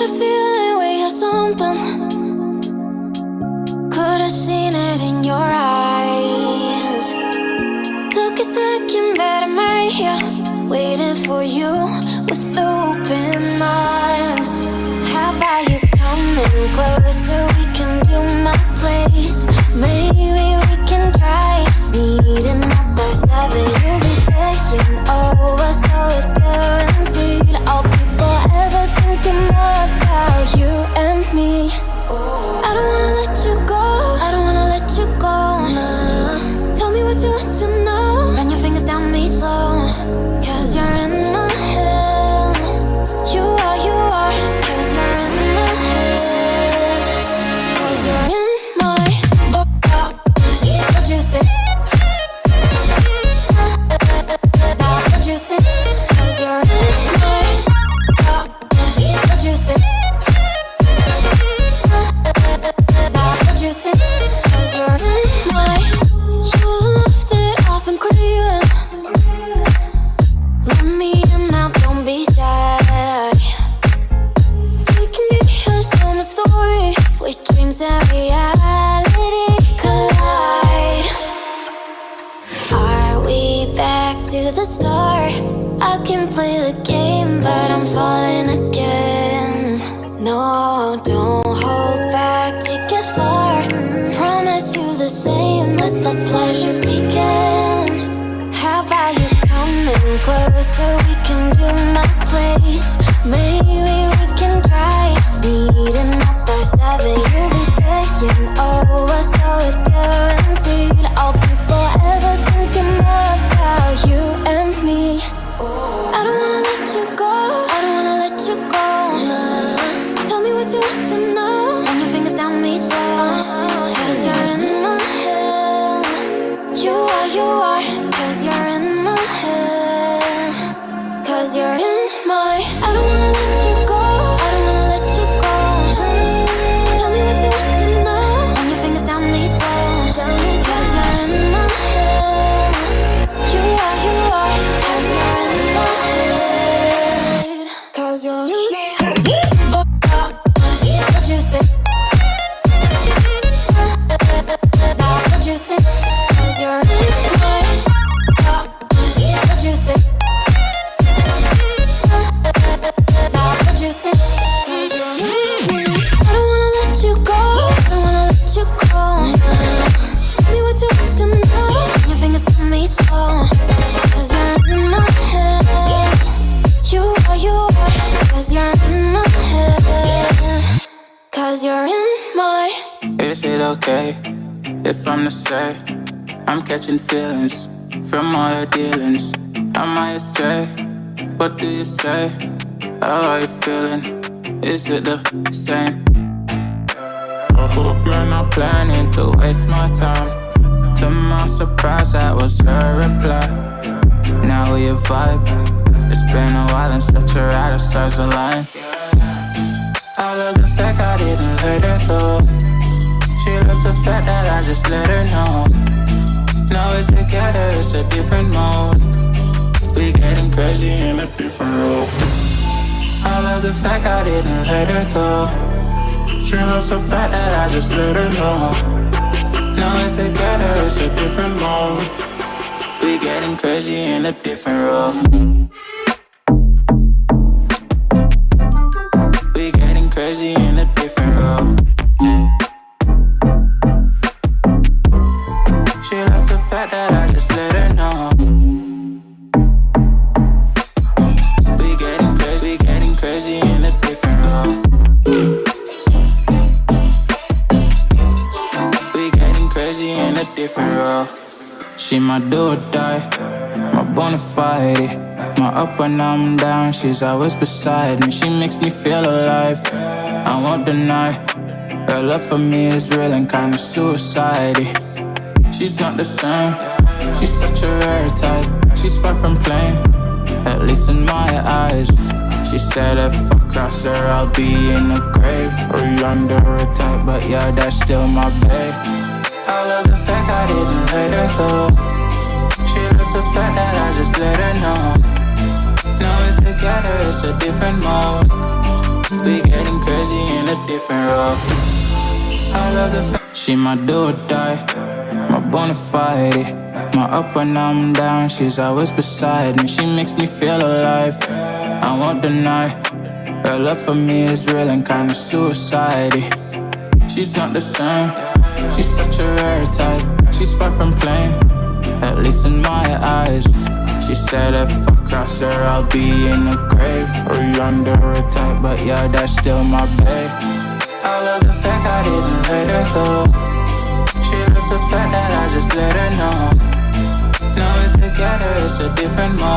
a feeling we had something. Could've seen it in your eyes. Took a second, but I'm right here, waiting for you with open arms. How about you coming closer? We can do my place. Maybe we can try meeting up by 7. You'll be saying over, so it's guaranteed. I'll be forever thinking more about you and me. I don't wanna let you go, I don't wanna let you go. Tell me what you want to know. Run your fingers down me slow, 'cause you're in my head. You are, 'cause you're in my head. 'Cause you're in my what you think? What you think? 'Cause you're in my what you think? What you think? 'Cause you're in my you love that I've been craving. Let me in now, don't be shy. We can be a summer story with dreams and reality collide. Are we back to the start? I can play the game, but I'm falling again. No, don't hold back, take it far. Promise you the same, let the pleasure begin. How about you coming closer? We can do my place. Maybe we can try meeting up by 7. You'll be saying over, so it's guaranteed. I'll be forever thinking more about you and me. I don't wanna let you go, I don't wanna let you go. Tell me what you want to know. Run your fingers down me slow, 'cause you're in my head. You are, 'cause you're in my head. 'Cause you're in my I don't wanna let you go, I don't wanna let you go. Tell me what you want to know. Run your fingers down me slow, 'cause you're in my head. You are, 'cause you're in my head. 'Cause you're in my head. What you think? What you think? 'Cause you're in my what you think? What you think? 'Cause you're in my I don't wanna let you go, I don't wanna let you go. Tell me what you want to know. Your fingers on me slow, 'cause you're in my head. You are, 'cause you're in my head. 'Cause you're in my Is it okay if I'm to say I'm catching feelings from all the dealings? Am I astray? What do you say? How are you feeling? Is it the same? I hope you're not planning to waste my time. To my surprise, that was her reply. Now we vibe. It's been a while and such a ride, the stars align. I love the fact I didn't let her go. She loves the fact that I just let her know. Now we're together, it's a different mode. We getting crazy in a different role. I love the fact I didn't let her go. She loves the fact that I just let her know. Now we're together, it's a different mode. We getting crazy in a different role. We getting crazy in a different role. She loves the fact that I just let her know. We getting crazy in a different role. We getting crazy in a different role. She my do or die, my bona fide. My up when I'm down, she's always beside me. She makes me feel alive, I won't deny. Her love for me is real and kinda suicide-y. She's not the same, she's such a rare type. She's far from plain, at least in my eyes. She said if I cross her, I'll be in the grave or under her type, but yeah, that's still my babe. I love the fact I didn't let her go. She loves the fact that I just let her know. Now we're together, it's a different mode. We getting a different role. I love the fact she my do or die, my bona fide. My up when I'm down, she's always beside me. She makes me feel alive, I won't deny. Her love for me is real and kinda suicide. She's not the same, she's such a rare type. She's far from plain, at least in my eyes. She said if I cross her, I'll be in the grave or under her type, but yeah, that's still my babe. I love the fact I didn't let her go. She loves the fact that I just let her know. Now we're together, it's a different mode.